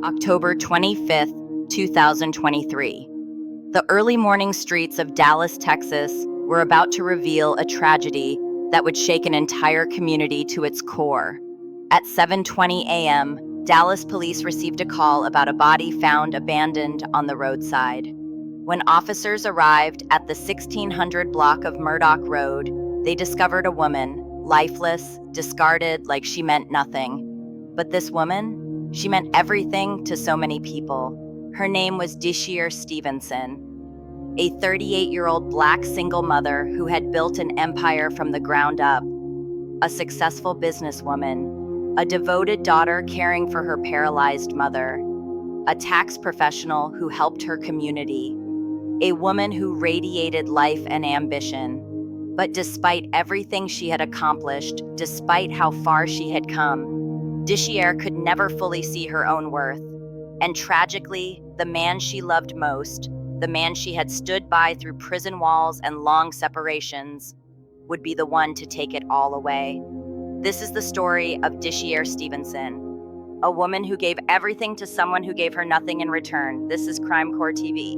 October 25th, 2023. The early morning streets of Dallas, Texas were about to reveal a tragedy that would shake an entire community to its core. At 7:20 a.m., Dallas police received a call about a body found abandoned on the roadside. When officers arrived at the 1600 block of Murdoch Road, they discovered a woman, lifeless, discarded like she meant nothing. But this woman, she meant everything to so many people. Her name was Dishier Stevenson, a 38-year-old Black single mother who had built an empire from the ground up, a successful businesswoman, a devoted daughter caring for her paralyzed mother, a tax professional who helped her community, a woman who radiated life and ambition. But despite everything she had accomplished, despite how far she had come, Dishier could never fully see her own worth. And tragically, the man she loved most, the man she had stood by through prison walls and long separations, would be the one to take it all away. This is the story of Dishier Stevenson, a woman who gave everything to someone who gave her nothing in return. This is Crime Core TV.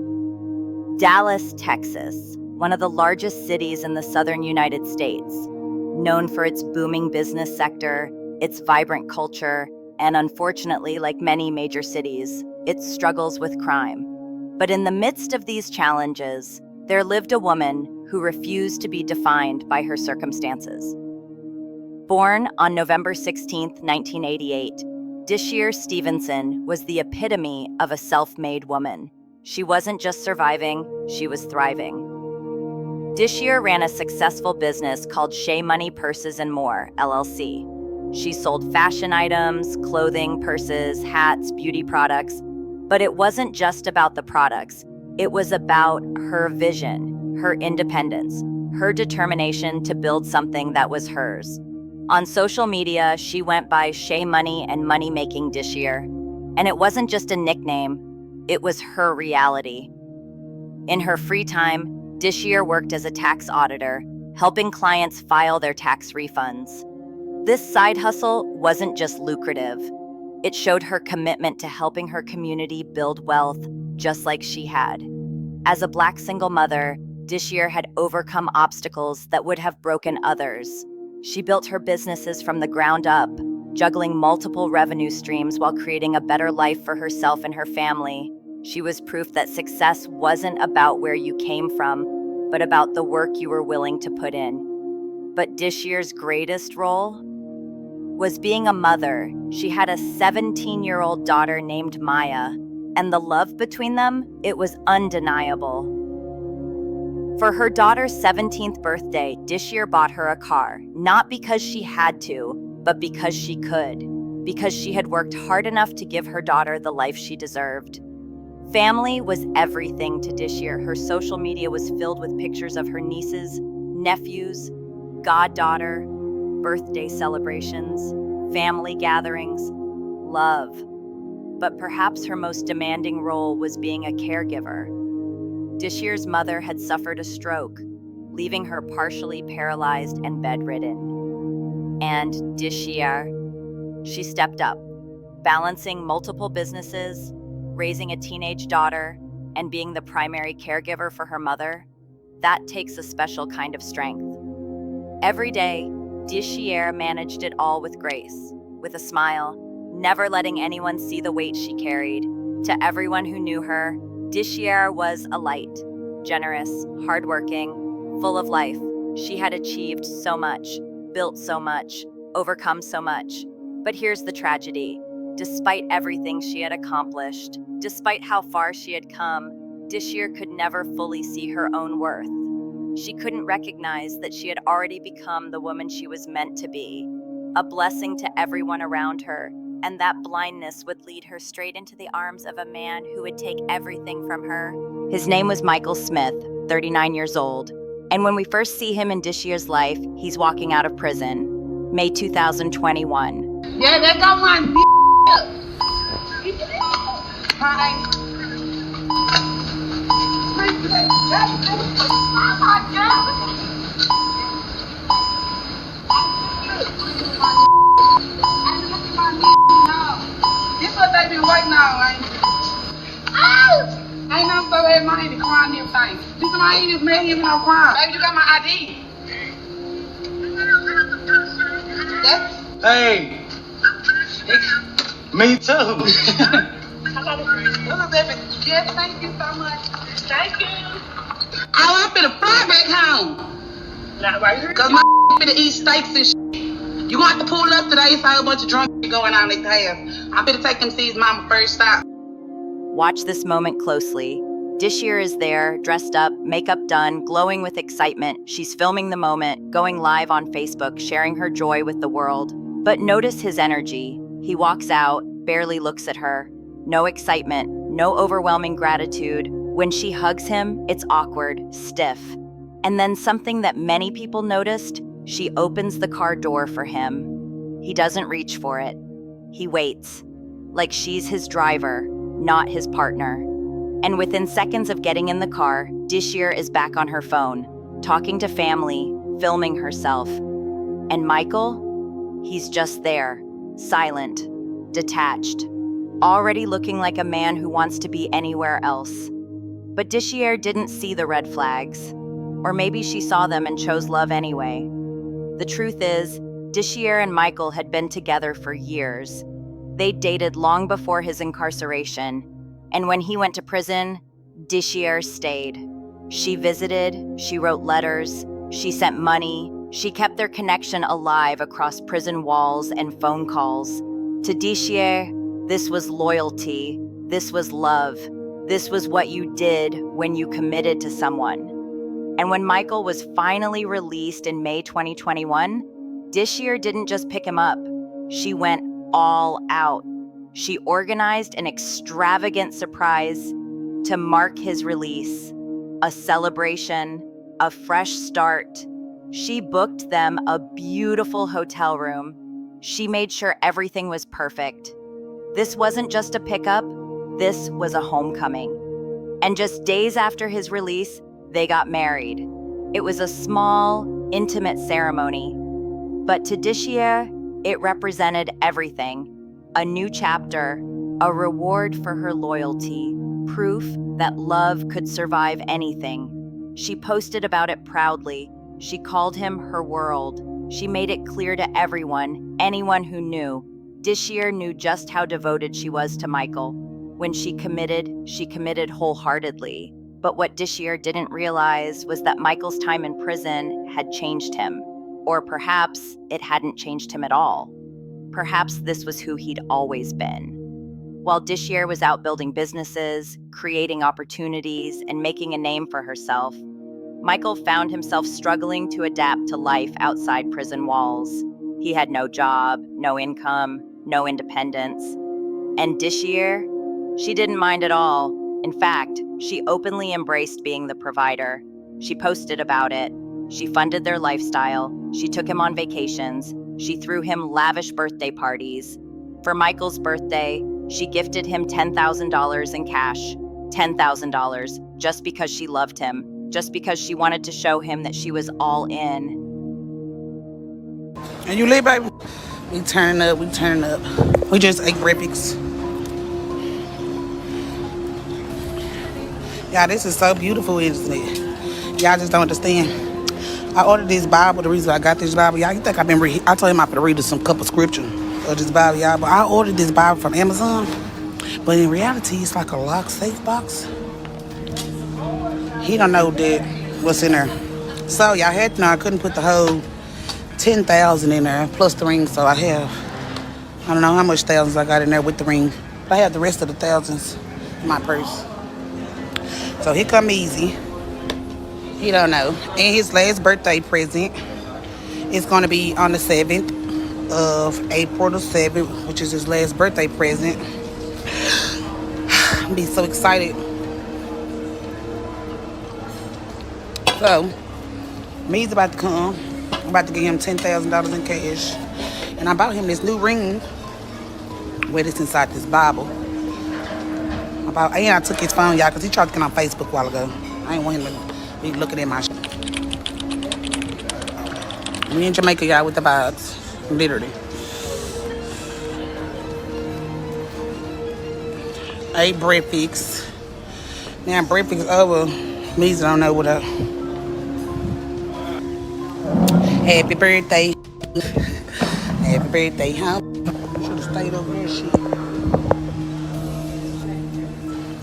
Dallas, Texas, one of the largest cities in the southern United States, known for its booming business sector, its vibrant culture, and unfortunately, like many major cities, it struggles with crime. But in the midst of these challenges, there lived a woman who refused to be defined by her circumstances. Born on November 16, 1988, Dishier Stevenson was the epitome of a self-made woman. She wasn't just surviving, she was thriving. Dishier ran a successful business called Shea Money Purses and More, LLC. She sold fashion items, clothing, purses, hats, beauty products. But it wasn't just about the products. It was about her vision, her independence, her determination to build something that was hers. On social media, she went by Shea Money and Money Making Dishier. And it wasn't just a nickname, it was her reality. In her free time, Dishier worked as a tax auditor, helping clients file their tax refunds. This side hustle wasn't just lucrative. It showed her commitment to helping her community build wealth just like she had. As a Black single mother, Dishier had overcome obstacles that would have broken others. She built her businesses from the ground up, juggling multiple revenue streams while creating a better life for herself and her family. She was proof that success wasn't about where you came from, but about the work you were willing to put in. But Dishier's greatest role was being a mother. She had a 17-year-old daughter named Maya, and the love between them, it was undeniable. For her daughter's 17th birthday, Dishier bought her a car, not because she had to, but because she could, because she had worked hard enough to give her daughter the life she deserved. Family was everything to Dishier. Her social media was filled with pictures of her nieces, nephews, goddaughter, birthday celebrations, family gatherings, love. But perhaps her most demanding role was being a caregiver. Dishier's mother had suffered a stroke, leaving her partially paralyzed and bedridden. And Dishier, she stepped up, balancing multiple businesses, raising a teenage daughter, and being the primary caregiver for her mother. That takes a special kind of strength. Every day, Dishier managed it all with grace, with a smile, never letting anyone see the weight she carried. To everyone who knew her, Dishier was a light, generous, hardworking, full of life. She had achieved so much, built so much, overcome so much. But here's the tragedy. Despite everything she had accomplished, despite how far she had come, Dishier could never fully see her own worth. She couldn't recognize that she had already become the woman she was meant to be, a blessing to everyone around her, and that blindness would lead her straight into the arms of a man who would take everything from her. His name was Michael Smith, 39 years old, and when we first see him in Dishier's life, he's walking out of prison, May 2021. Yeah, they got my Hi. Oh my God. This what they baby waiting on, ain't it? Oh! Ain't nothing so bad, my ain't crying and everything. You I ain't just made him no crime. Baby, you got my ID. That's... Hey. Me too. Yes, thank you so much. Thank you. Oh, I'm finna fly back home. Not right here? Cause my finna eat steaks and shit. You gonna have to pull up today. It's a whole bunch of drunk shit going on in their past. I'm finna take them to see his mama first stop. Watch this moment closely. Dishier is there, dressed up, makeup done, glowing with excitement. She's filming the moment, going live on Facebook, sharing her joy with the world. But notice his energy. He walks out, barely looks at her. No excitement, no overwhelming gratitude. When she hugs him, it's awkward, stiff. And then something that many people noticed, she opens the car door for him. He doesn't reach for it. He waits, like she's his driver, not his partner. And within seconds of getting in the car, Dishier is back on her phone, talking to family, filming herself. And Michael? He's just there, silent, detached, already looking like a man who wants to be anywhere else. But Dishier didn't see the red flags. Or maybe she saw them and chose love anyway. The truth is, Dishier and Michael had been together for years. They'd dated long before his incarceration. And when he went to prison, Dishier stayed. She visited, she wrote letters, she sent money, she kept their connection alive across prison walls and phone calls. To Dishier, this was loyalty, this was love, this was what you did when you committed to someone. And when Michael was finally released in May 2021, Dishier didn't just pick him up, she went all out. She organized an extravagant surprise to mark his release, a celebration, a fresh start. She booked them a beautiful hotel room. She made sure everything was perfect. This wasn't just a pickup, this was a homecoming. And just days after his release, they got married. It was a small, intimate ceremony. But to Dishier, it represented everything. A new chapter, a reward for her loyalty, proof that love could survive anything. She posted about it proudly. She called him her world. She made it clear to everyone, anyone who knew. Dishier knew just how devoted she was to Michael. When she committed wholeheartedly. But what Dishier didn't realize was that Michael's time in prison had changed him. Or perhaps it hadn't changed him at all. Perhaps this was who he'd always been. While Dishier was out building businesses, creating opportunities, and making a name for herself, Michael found himself struggling to adapt to life outside prison walls. He had no job, no income, no independence. And Dishier, she didn't mind at all. In fact, she openly embraced being the provider. She posted about it. She funded their lifestyle. She took him on vacations. She threw him lavish birthday parties. For Michael's birthday, she gifted him $10,000 in cash. $10,000, just because she loved him, just because she wanted to show him that she was all in. And you live, baby? We turning up. We just ate breakfast. Y'all, this is so beautiful, isn't it? Y'all just don't understand. I ordered this Bible. The reason I got this Bible, y'all, you think I've been reading? I told him I'm gonna read some couple scripture of this Bible, y'all. But I ordered this Bible from Amazon. But in reality, it's like a lock safe box. He don't know that what's in there. So y'all had to know I couldn't put the whole 10,000 in there plus the ring. So I don't know how much thousands I got in there with the ring. But I have the rest of the thousands in my purse. So here come Easy. He don't know. And his last birthday present is going to be on the 7th of April the 7th, which is his last birthday present. I'm be so excited. So, me's about to come. I'm about to give him $10,000 in cash. And I bought him this new ring with it's inside this Bible. And I took his phone, y'all, because he tried to get on Facebook a while ago. I ain't want him to be looking at my shit. We in Jamaica, y'all, with the vibes. Literally. ate breakfast. Now breakfast over. Means don't know what up. Happy birthday. Happy birthday, huh? Should have stayed over there, shit.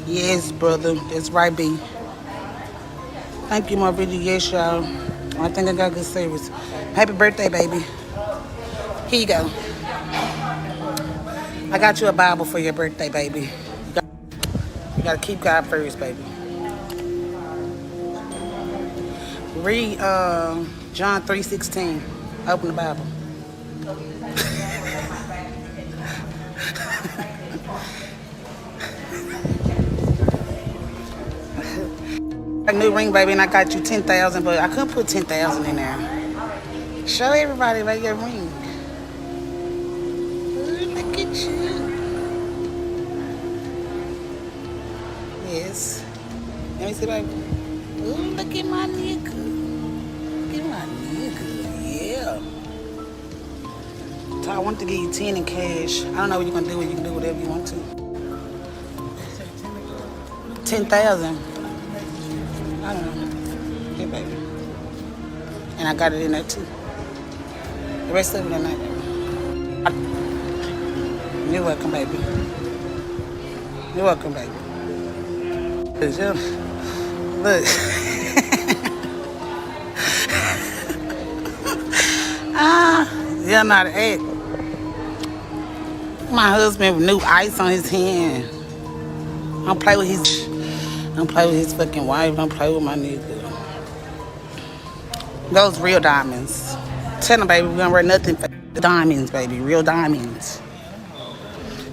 Yes, brother. That's right, B. Thank you, my video. Yes, y'all. I think I got good service. Happy birthday, baby. Here you go. I got you a Bible for your birthday, baby. You gotta keep God first, baby. Read John 3:16. Open the Bible. A new ring, baby, and I got you 10,000, but I couldn't put 10,000 in there. Show everybody like your ring. Ooh, look at you. Yes. Let me see, baby. Ooh, look at my nigga. Look at my nigga. Yeah. So I want to give you 10 in cash. I don't know what you're gonna do. You can do whatever you want to. 10,000. I don't know. Yeah, baby. And I got it in there too. The rest of it in there. You're welcome, baby. You're welcome, baby. Look. You're not an egg. My husband with new ice on his hand. Don't play with his fucking wife. Don't play with my nigga. Those real diamonds. Tell them, baby, we don't wear nothing for diamonds, baby. Real diamonds.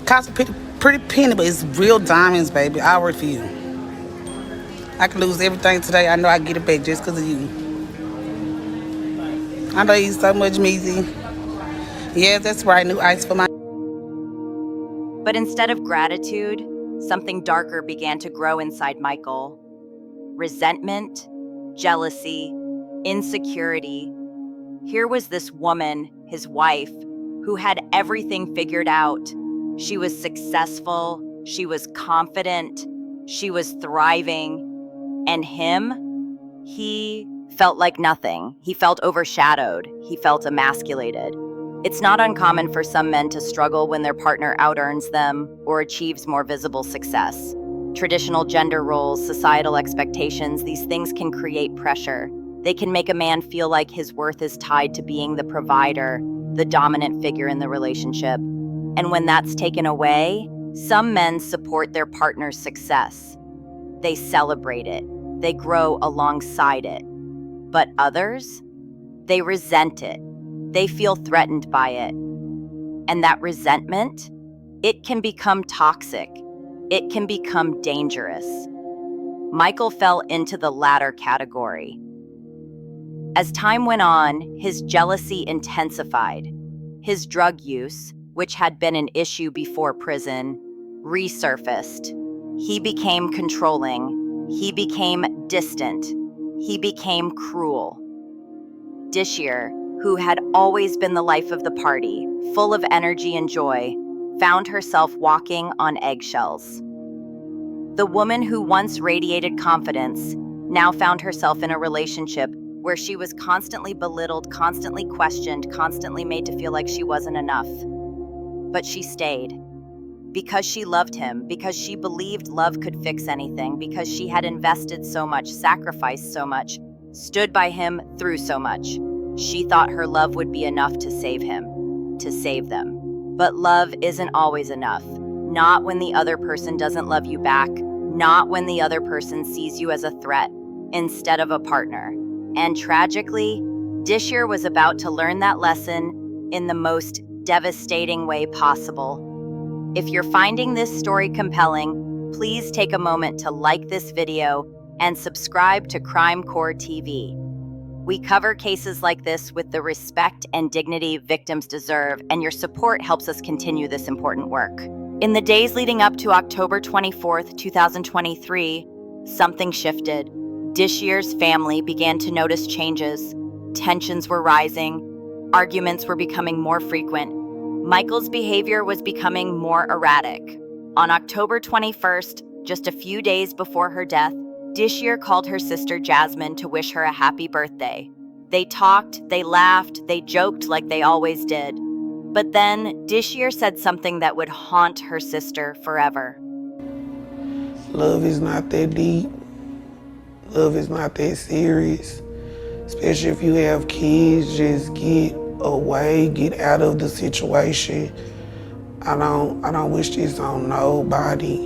Cost a pretty penny, but it's real diamonds, baby. I'll work for you. I can lose everything today. I know I get it back just because of you. I know you so much, Meezy. Yeah, that's right. New ice for my... But instead of gratitude, something darker began to grow inside Michael. Resentment, jealousy, insecurity. Here was this woman, his wife, who had everything figured out. She was successful, she was confident, she was thriving. And him, he felt like nothing. He felt overshadowed. He felt emasculated. It's not uncommon for some men to struggle when their partner out-earns them or achieves more visible success. Traditional gender roles, societal expectations, these things can create pressure. They can make a man feel like his worth is tied to being the provider, the dominant figure in the relationship. And when that's taken away, some men support their partner's success. They celebrate it. They grow alongside it. But others, they resent it. They feel threatened by it. And that resentment, it can become toxic. It can become dangerous. Michael fell into the latter category. As time went on, his jealousy intensified. His drug use, which had been an issue before prison, resurfaced. He became controlling. He became distant. He became cruel. Dishier, who had always been the life of the party, full of energy and joy, found herself walking on eggshells. The woman who once radiated confidence now found herself in a relationship where she was constantly belittled, constantly questioned, constantly made to feel like she wasn't enough. But she stayed. Because she loved him, because she believed love could fix anything, because she had invested so much, sacrificed so much, stood by him through so much. She thought her love would be enough to save him, to save them. But love isn't always enough. Not when the other person doesn't love you back, not when the other person sees you as a threat instead of a partner. And tragically, Dishier was about to learn that lesson in the most devastating way possible. If you're finding this story compelling, please take a moment to like this video and subscribe to Crime Core TV. We cover cases like this with the respect and dignity victims deserve, and your support helps us continue this important work. In the days leading up to October 24th, 2023, something shifted. Dishier's family began to notice changes. Tensions were rising. Arguments were becoming more frequent. Michael's behavior was becoming more erratic. On October 21st, just a few days before her death, Dishier called her sister Jasmine to wish her a happy birthday. They talked, they laughed, they joked like they always did. But then, Dishier said something that would haunt her sister forever. Love is not that deep. Love is not that serious. Especially if you have kids, just get away, get out of the situation. I don't wish this on nobody.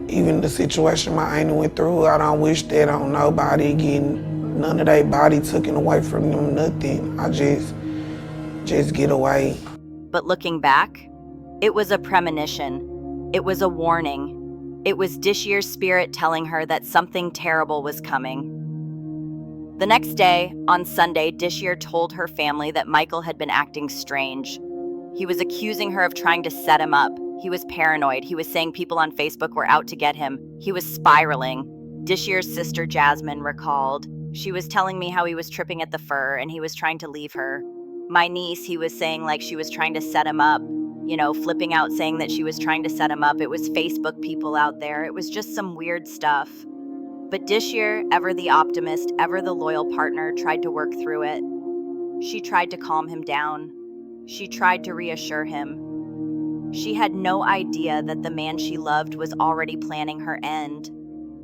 Even the situation my auntie went through, I don't wish that on nobody, getting none of their body taken away from them, nothing. I just get away. But looking back, it was a premonition. It was a warning. It was Dishier's spirit telling her that something terrible was coming. The next day, on Sunday, Dishier told her family that Michael had been acting strange. He was accusing her of trying to set him up. He was paranoid. He was saying people on Facebook were out to get him. He was spiraling. Dishier's sister Jasmine recalled, "She was telling me how he was tripping at the fur and he was trying to leave her. My niece, he was saying like she was trying to set him up, flipping out saying that she was trying to set him up. It was Facebook people out there. It was just some weird stuff." But Dishier, ever the optimist, ever the loyal partner, tried to work through it. She tried to calm him down. She tried to reassure him. She had no idea that the man she loved was already planning her end.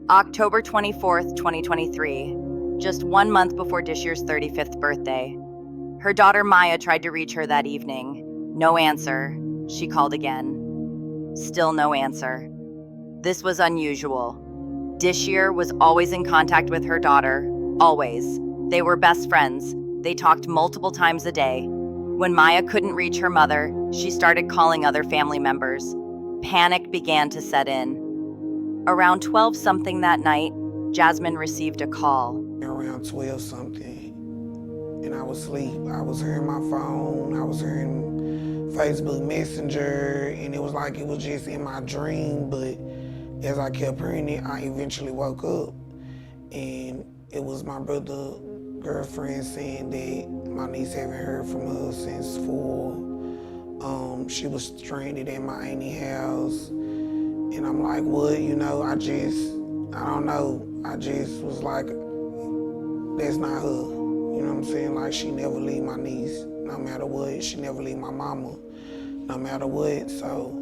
October 24th, 2023, just 1 month before Dishier's 35th birthday. Her daughter Maya tried to reach her that evening. No answer. She called again. Still no answer. This was unusual. Dishier was always in contact with her daughter, always. They were best friends. They talked multiple times a day. When Maya couldn't reach her mother, she started calling other family members. Panic began to set in. Around 12-something that night, Jasmine received a call. Around 12-something, and I was asleep. I was hearing my phone, I was hearing Facebook Messenger, and it was like it was just in my dream, but as I kept hearing it, I eventually woke up, and it was my brother's girlfriend saying that my niece haven't heard from her since fall. She was stranded in my auntie's house, and I'm like, what? I don't know. I just was like, that's not her. You know what I'm saying? Like, she never leave my niece, no matter what. She never leave my mama, no matter what. So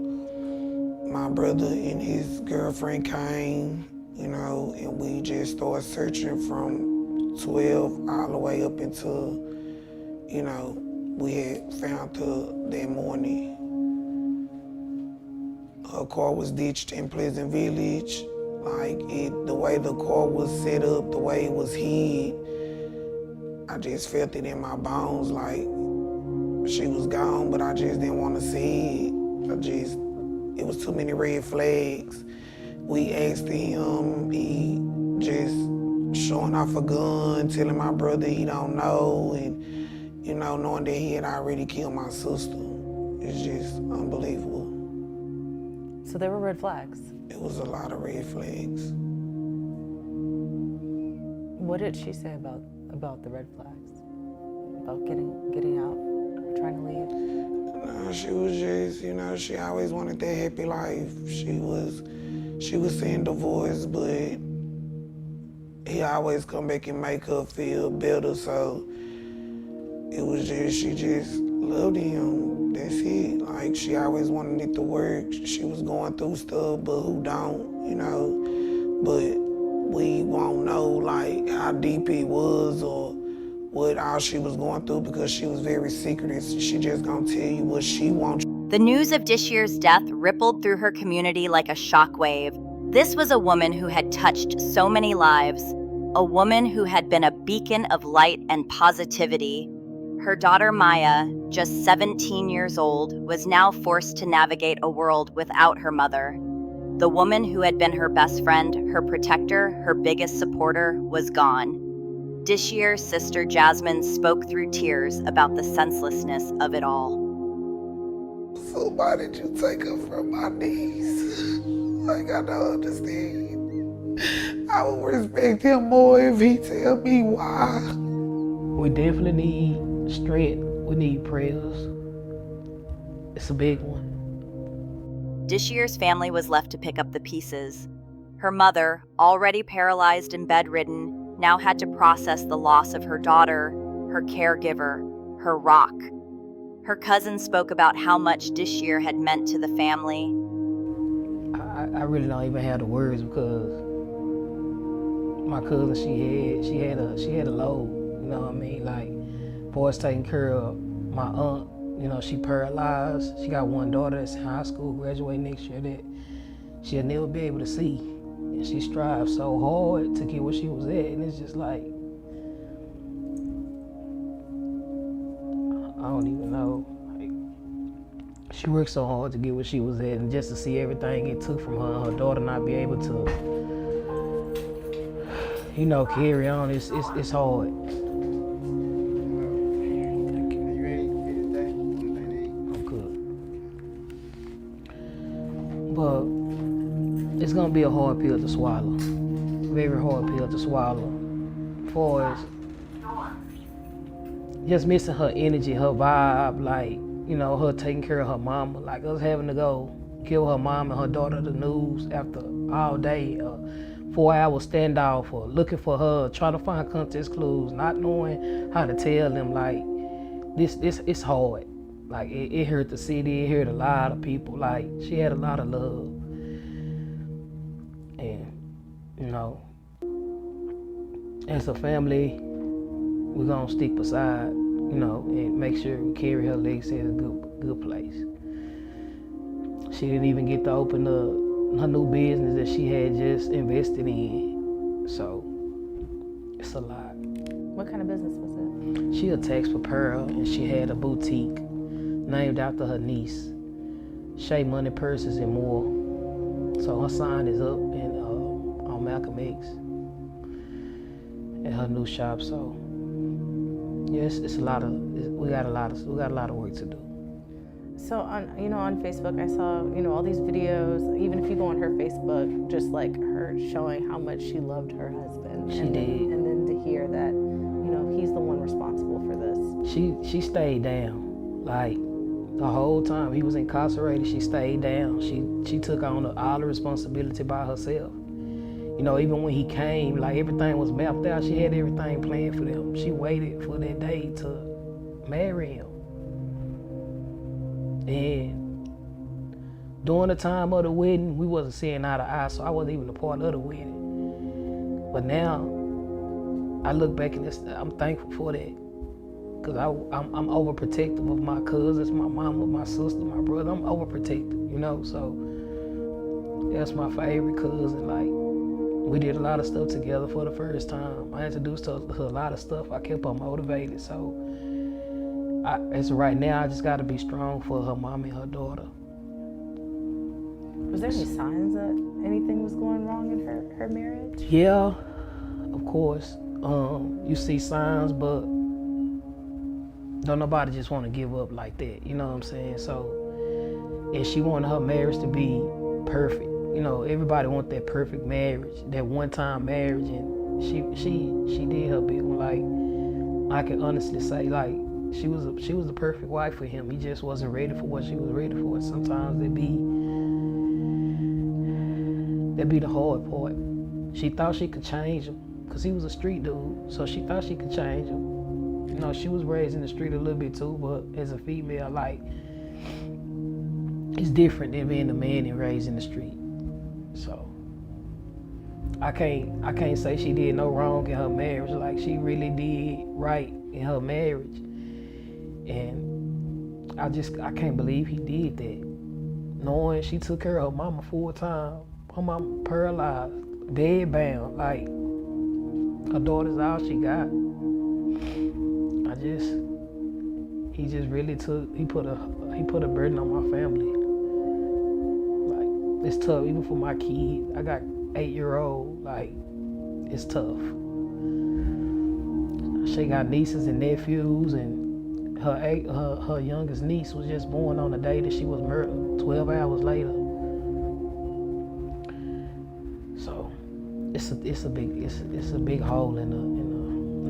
my brother and his girlfriend came, and we just started searching from 12 all the way up until, we had found her that morning. Her car was ditched in Pleasant Village. The way the car was set up, the way it was hid, I just felt it in my bones, like she was gone, but I just didn't want to see it. It was too many red flags. We asked him, he just showing off a gun, telling my brother he don't know, and knowing that he had already killed my sister. It's just unbelievable. So there were red flags? It was a lot of red flags. What did she say about the red flags? About getting out, trying to leave? No, she was just, she always wanted that happy life. She was saying divorce, but he always come back and make her feel better, so it was just, she just loved him, that's it. Like, she always wanted it to work. She was going through stuff, but who don't, But we won't know, like, how deep it was or what all she was going through, because she was very secretive. She just gonna tell you what she wants. The news of Dishier's death rippled through her community like a shockwave. This was a woman who had touched so many lives, a woman who had been a beacon of light and positivity. Her daughter Maya, just 17 years old, was now forced to navigate a world without her mother. The woman who had been her best friend, her protector, her biggest supporter, was gone. Dishier's sister Jasmine spoke through tears about the senselessness of it all. So why did you take her from my niece? Like, I don't understand. I would respect him more if he tell me why. We definitely need strength. We need prayers. It's a big one. Dishier's family was left to pick up the pieces. Her mother, already paralyzed and bedridden, now had to process the loss of her daughter, her caregiver, her rock. Her cousin spoke about how much Dishier had meant to the family. I really don't even have the words because my cousin, she had a load, you know what I mean? Like, boys taking care of my aunt, you know, she paralyzed. She got one daughter that's in high school, graduating next year, that she'll never be able to see. And she strives so hard to get where she was at, and it's just like, I don't even know. Like, she worked so hard to get where she was at, and just to see everything it took from her and her daughter not be able to, you know, carry on, it's hard. I'm good. But it's gonna be a hard pill to swallow. Very hard pill to swallow. For us, just missing her energy, her vibe, like, you know, her taking care of her mama, like us having to go give her mom and her daughter the news after all day, 4-hour standoff, or looking for her, trying to find context clues, not knowing how to tell them, like, this it's hard. Like, it hurt the city, it hurt a lot of people. Like, she had a lot of love. And, you know, as a family, we're gonna stick beside, you know, and make sure we carry her legacy in a good place. She didn't even get to open her new business that she had just invested in. So it's a lot. What kind of business was it? She a tax preparer, and she had a boutique named after her niece, Shea Money Purses and More. So her sign is up on Malcolm X at her new shop. So yes, it's a lot of, we got a lot of work to do. So on Facebook, I saw, all these videos, even if you go on her Facebook, just like her showing how much she loved her husband. She did. And then to hear that, he's the one responsible for this. She stayed down. Like, the whole time he was incarcerated, she stayed down. She took on all the responsibility by herself. Even when he came, like, everything was mapped out. She had everything planned for them. She waited for that day to marry him. And during the time of the wedding, we wasn't seeing eye to eye, so I wasn't even a part of the wedding. But now, I look back and I'm thankful for that. Because I'm overprotective of my cousins, my mama, my sister, my brother. I'm overprotective, so that's my favorite cousin. Like, we did a lot of stuff together for the first time. I introduced her to a lot of stuff. I kept her motivated. So as of right now, I just got to be strong for her mom and her daughter. Was there any signs that anything was going wrong in her marriage? Yeah, of course. You see signs, but don't nobody just want to give up like that. You know what I'm saying? So, and she wanted her marriage to be perfect. Everybody want that perfect marriage, that one-time marriage, and she did her big one. Like, I can honestly say, like, she was the perfect wife for him. He just wasn't ready for what she was ready for. And sometimes that'd be the hard part. She thought she could change him, because he was a street dude, so she thought she could change him. She was raised in the street a little bit too, but as a female, like, it's different than being a man and raised in the street. So I can't say she did no wrong in her marriage. Like, she really did right in her marriage. And I can't believe he did that. Knowing she took care of her mama full time. Her mama paralyzed, bedbound, like, her daughter's all she got. He put a burden on my family. Like, it's tough, even for my kid. I got 8-year-old, like, it's tough. She got nieces and nephews, and her youngest niece was just born on the day that she was murdered, 12 hours later. So it's a big hole in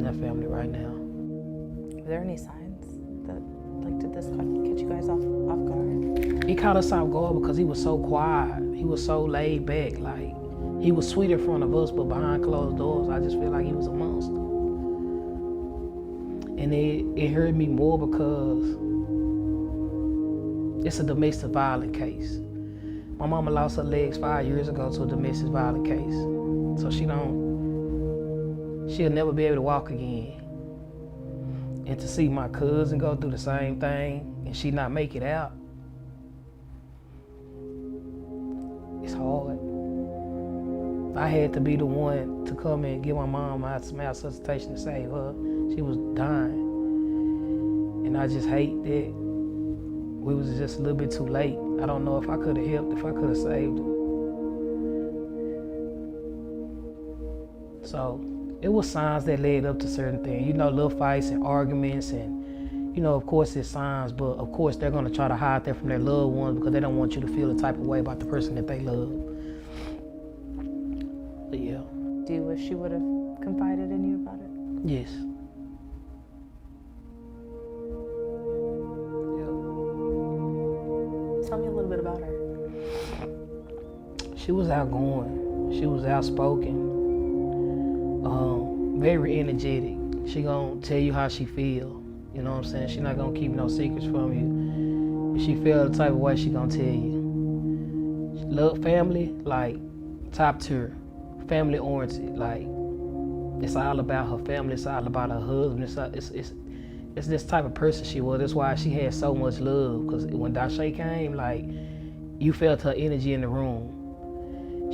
that family right now. Are there any signs that, Like, did this catch you guys off guard? It caught us off guard because he was so quiet. He was so laid back. Like, he was sweet in front of us, but behind closed doors, I just feel like he was a monster. And it hurt me more because it's a domestic violence case. My mama lost her legs 5 years ago to a domestic violence case. So she'll never be able to walk again. And to see my cousin go through the same thing and she not make it out, it's hard. I had to be the one to come and give my mom some resuscitation to save her. She was dying. And I just hate that we was just a little bit too late. I don't know if I could have helped, if I could have saved her. So it was signs that led up to certain things. You know, little fights and arguments and, you know, of course it's signs, but of course they're gonna try to hide that from their loved ones because they don't want you to feel the type of way about the person that they love. But yeah. Do you wish she would have confided in you about it? Yes. Tell me a little bit about her. She was outgoing. She was outspoken. Very energetic. She gonna tell you how she feel. You know what I'm saying? She not gonna keep no secrets from you. If she feel the type of way, she gonna tell you. She love family, like top tier. Family oriented. Like it's all about her family. It's all about her husband. It's this type of person she was. That's why she had so much love. Cause when Dishier came, like you felt her energy in the room.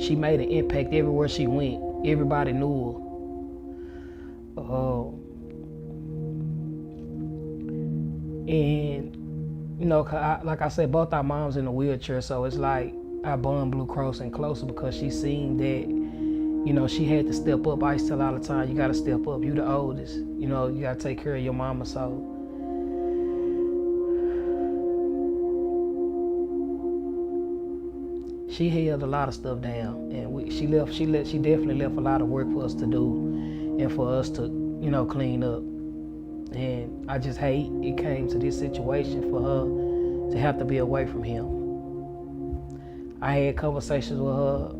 She made an impact everywhere she went. Everybody knew her. And you know, like I said, both our moms in a wheelchair, so it's like our bond blew closer and closer because she seen that, you know, she had to step up. I used to tell her all the time, you gotta step up. You the oldest. You know, you gotta take care of your mama. So she held a lot of stuff down, and she definitely left a lot of work for us to do and for us to, you know, clean up. And I just hate it came to this situation for her to have to be away from him. I had conversations with her,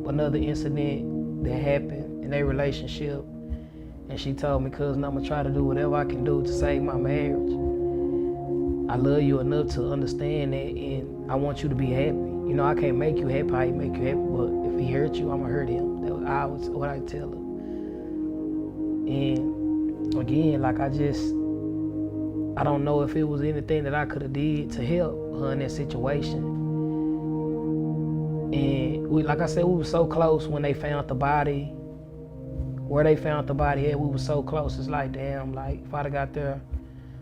another incident that happened in their relationship, and she told me, cousin, I'm gonna try to do whatever I can do to save my marriage. I love you enough to understand that, and I want you to be happy. You know, I can't make you happy, I make you happy, but if he hurt you, I'm gonna hurt him. That was what I tell her. And again, like I don't know if it was anything that I could have did to help her in that situation. And like I said, we were so close when they found the body. Where they found the body at, we were so close. It's like, damn, like if I'd have got there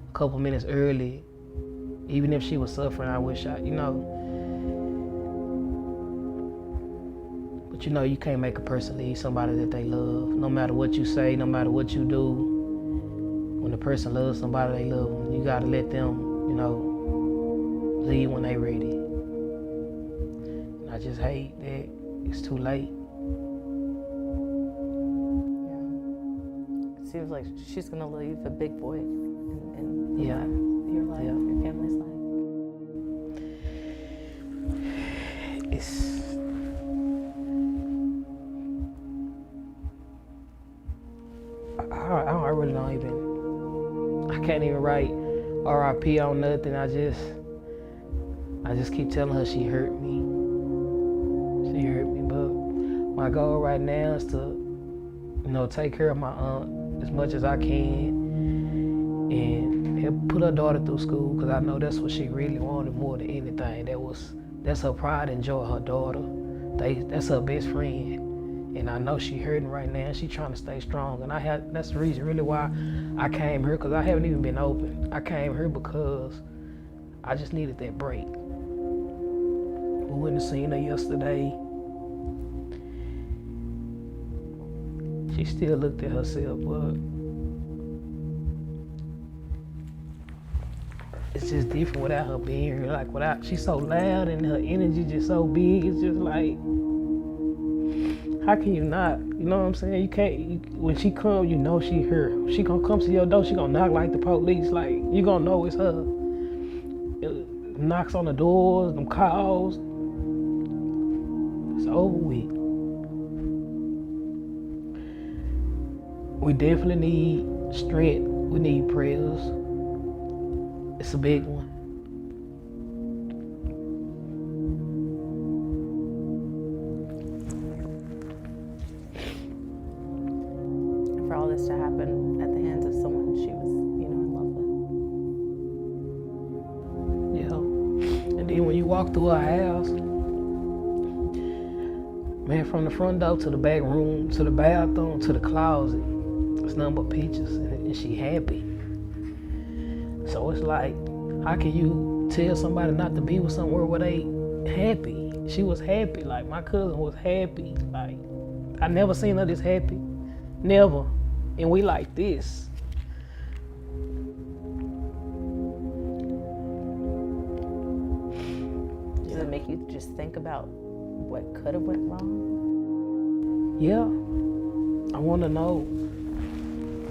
a couple minutes early, even if she was suffering, I wish you know. But you know, you can't make a person leave somebody that they love. No matter what you say, no matter what you do, when a person loves somebody they love them, you gotta let them, you know, leave when they ready. And I just hate that it's too late. Yeah. It seems like she's gonna leave a big void in Yeah. your life, Yeah. your family's life. I really don't even, I can't even write RIP on nothing. I just keep telling her she hurt me. She hurt me, but my goal right now is to, you know, take care of my aunt as much as I can and help put her daughter through school, because I know that's what she really wanted more than anything. That's her pride and joy, her daughter. That's her best friend. And I know she hurting right now. She trying to stay strong. And that's the reason really why I came here, because I haven't even been open. I came here because I just needed that break. We went and seen her yesterday. She still looked at herself, but it's just different without her being here. Like she's so loud and her energy just so big. It's just like, how can you not? You know what I'm saying? You can't, when she come, you know she here. She gonna come to your door, she gonna knock like the police. Like, you gonna know it's her. It knocks on the doors, them calls. It's over with. We definitely need strength. We need prayers. It's a big one. For all this to happen at the hands of someone she was, in love with. Yeah. And then when you walk through her house, man, from the front door to the back room, to the bathroom, to the closet, it's nothing but pictures, and she happy. So it's like, how can you tell somebody not to be with somewhere where they happy? She was happy. Like, my cousin was happy. Like, I never seen her this happy. Never. And we like this. Does it make you just think about what could have went wrong? Yeah. I want to know.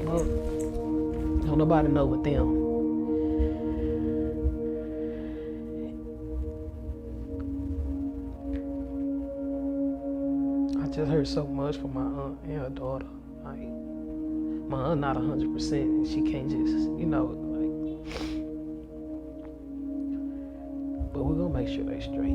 Look, don't nobody know but them. I just heard so much from my aunt and her daughter. Like, my aunt not 100%, and she can't just, like. But we're gonna make sure they straight.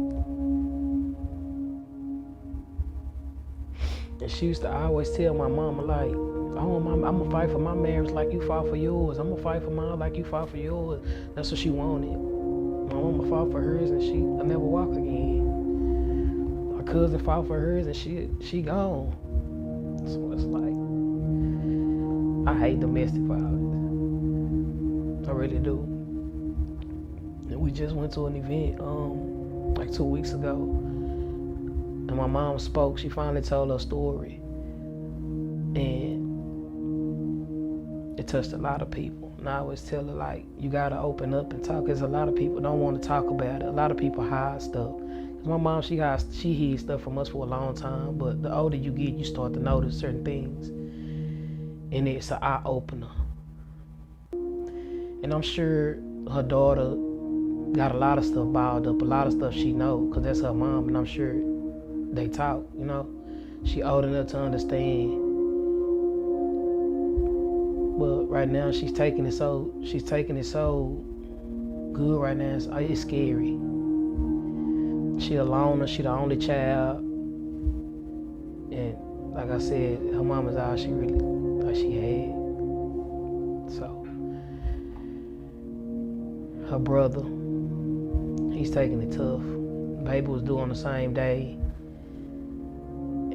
And she used to always tell my mama, like, oh, I'm gonna fight for my marriage like you fought for yours. I'm gonna fight for mine like you fought for yours. That's what she wanted. My mama fought for hers, and she'll never walk again. My cousin fought for hers, and she gone. So it's like, I hate domestic violence. I really do. And we just went to an event like 2 weeks ago, and my mom spoke. She finally told her story, and it touched a lot of people. And I always tell her, like, you gotta open up and talk, because a lot of people don't want to talk about it. A lot of people hide stuff. Cause my mom, she hid stuff from us for a long time, but the older you get, you start to notice certain things, and it's an eye opener. And I'm sure her daughter got a lot of stuff balled up, a lot of stuff she know, because that's her mom, and I'm sure they talk, She old enough to understand. But right now she's taking it so good right now, it's scary. She a loner, she the only child. And like I said, her mama's all she really thought she had. So her brother, he's taking it tough. Baby was due on the same day,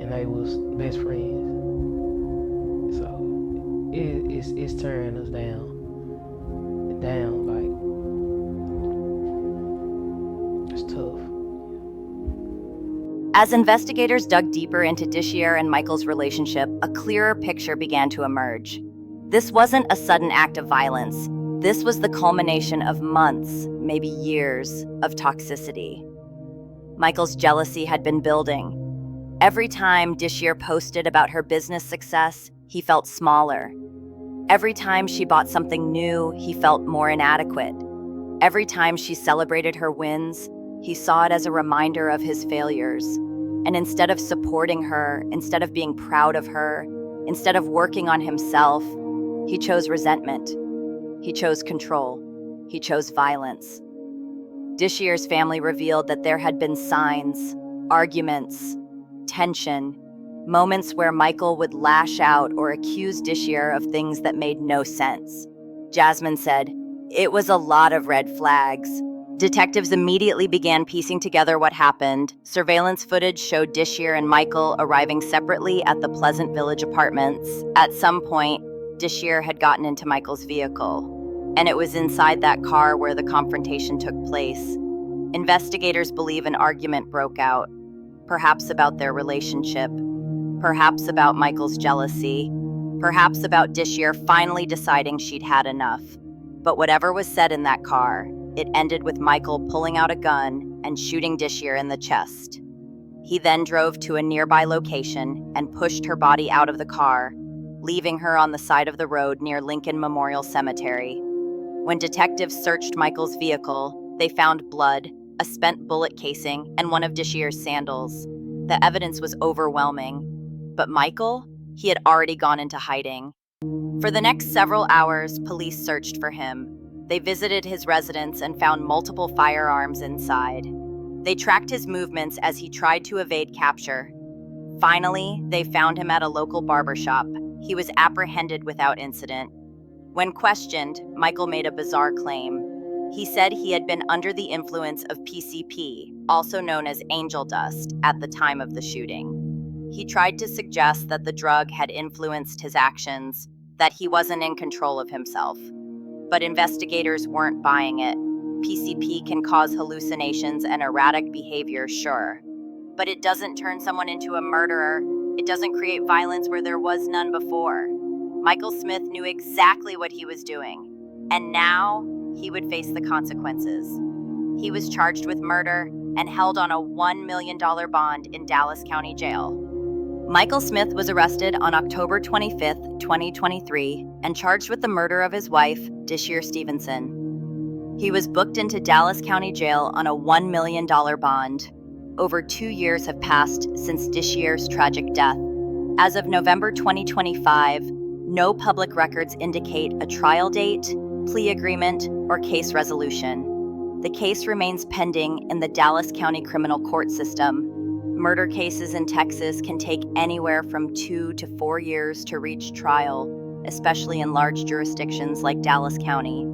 and they was best friends. So it's tearing us down, like, it's tough. As investigators dug deeper into Dishier and Michael's relationship, a clearer picture began to emerge. This wasn't a sudden act of violence. This was the culmination of months, maybe years, of toxicity. Michael's jealousy had been building. Every time Dishier posted about her business success, he felt smaller. Every time she bought something new, he felt more inadequate. Every time she celebrated her wins, he saw it as a reminder of his failures. And instead of supporting her, instead of being proud of her, instead of working on himself, he chose resentment. He chose control. He chose violence. Dishier's family revealed that there had been signs, arguments, tension, moments where Michael would lash out or accuse Dishier of things that made no sense. Jasmine said, "It was a lot of red flags." Detectives immediately began piecing together what happened. Surveillance footage showed Dishier and Michael arriving separately at the Pleasant Village apartments. At some point, Dishier had gotten into Michael's vehicle, and it was inside that car where the confrontation took place. Investigators believe an argument broke out, perhaps about their relationship, perhaps about Michael's jealousy, perhaps about Dishier finally deciding she'd had enough. But whatever was said in that car, it ended with Michael pulling out a gun and shooting Dishier in the chest. He then drove to a nearby location and pushed her body out of the car, leaving her on the side of the road near Lincoln Memorial Cemetery. When detectives searched Michael's vehicle, they found blood, a spent bullet casing, and one of Dishier's sandals. The evidence was overwhelming. But Michael? He had already gone into hiding. For the next several hours, police searched for him. They visited his residence and found multiple firearms inside. They tracked his movements as he tried to evade capture. Finally, they found him at a local barbershop. He was apprehended without incident. When questioned, Michael made a bizarre claim. He said he had been under the influence of PCP, also known as angel dust, at the time of the shooting. He tried to suggest that the drug had influenced his actions, that he wasn't in control of himself. But investigators weren't buying it. PCP can cause hallucinations and erratic behavior, sure. But it doesn't turn someone into a murderer. It doesn't create violence where there was none before. Michael Smith knew exactly what he was doing. And now, he would face the consequences. He was charged with murder and held on a $1 million bond in Dallas County Jail. Michael Smith was arrested on October 25, 2023, and charged with the murder of his wife, Dishier Stevenson. He was booked into Dallas County Jail on a $1 million bond. Over 2 years have passed since Dishier's tragic death. As of November 2025, no public records indicate a trial date, plea agreement, or case resolution. The case remains pending in the Dallas County Criminal Court system. Murder cases in Texas can take anywhere from 2 to 4 years to reach trial, especially in large jurisdictions like Dallas County.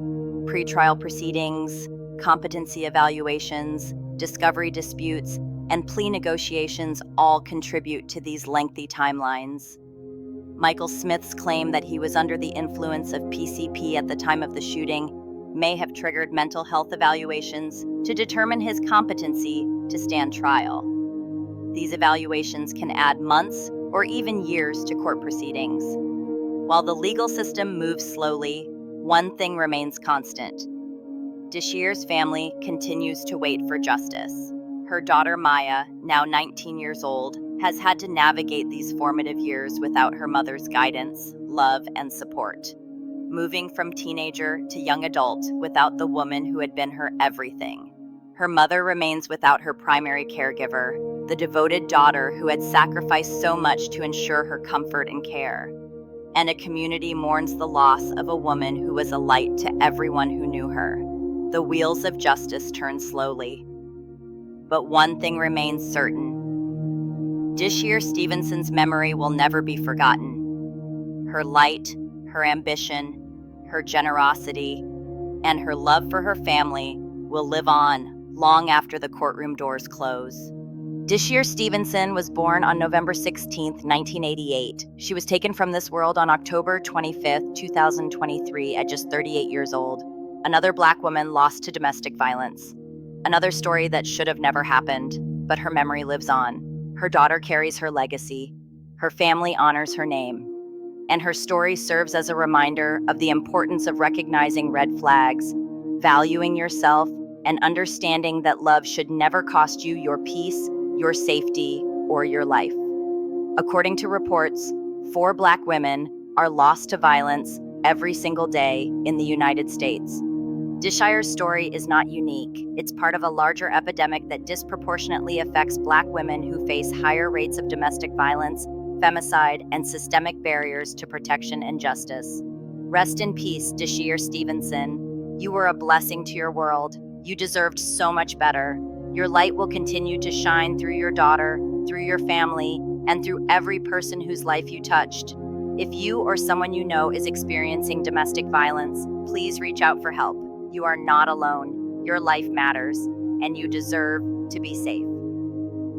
Pretrial proceedings, competency evaluations, discovery disputes, and plea negotiations all contribute to these lengthy timelines. Michael Smith's claim that he was under the influence of PCP at the time of the shooting may have triggered mental health evaluations to determine his competency to stand trial. These evaluations can add months or even years to court proceedings. While the legal system moves slowly, one thing remains constant. Dishier's family continues to wait for justice. Her daughter Maya, now 19 years old, has had to navigate these formative years without her mother's guidance, love, and support. Moving from teenager to young adult without the woman who had been her everything. Her mother remains without her primary caregiver, the devoted daughter who had sacrificed so much to ensure her comfort and care. And a community mourns the loss of a woman who was a light to everyone who knew her. The wheels of justice turn slowly. But one thing remains certain. Dishier Stevenson's memory will never be forgotten. Her light, her ambition, her generosity, and her love for her family will live on long after the courtroom doors close. Dishier Stevenson was born on November 16, 1988. She was taken from this world on October 25, 2023 at just 38 years old. Another Black woman lost to domestic violence. Another story that should have never happened, but her memory lives on. Her daughter carries her legacy. Her family honors her name. And her story serves as a reminder of the importance of recognizing red flags, valuing yourself, and understanding that love should never cost you your peace, your safety, or your life. According to reports, 4 Black women are lost to violence every single day in the United States. Dishier's story is not unique. It's part of a larger epidemic that disproportionately affects Black women who face higher rates of domestic violence, femicide, and systemic barriers to protection and justice. Rest in peace, Dishier Stevenson. You were a blessing to your world. You deserved so much better. Your light will continue to shine through your daughter, through your family, and through every person whose life you touched. If you or someone you know is experiencing domestic violence, please reach out for help. You are not alone. Your life matters, and you deserve to be safe.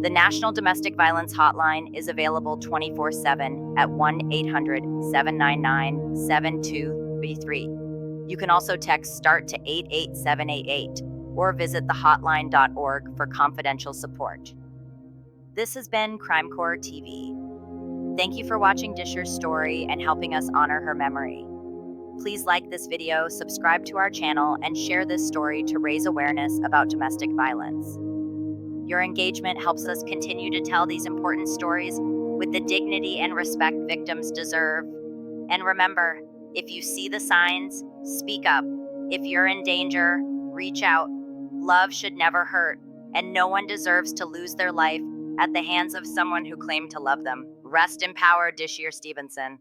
The National Domestic Violence Hotline is available 24/7 at 1-800-799-7233. You can also text START to 88788 or visit thehotline.org for confidential support. This has been CrimeCore TV. Thank you for watching Dishier's story and helping us honor her memory. Please like this video, subscribe to our channel, and share this story to raise awareness about domestic violence. Your engagement helps us continue to tell these important stories with the dignity and respect victims deserve. And remember, if you see the signs, speak up. If you're in danger, reach out. Love should never hurt, and no one deserves to lose their life at the hands of someone who claimed to love them. Rest in power, Dishier Stevenson.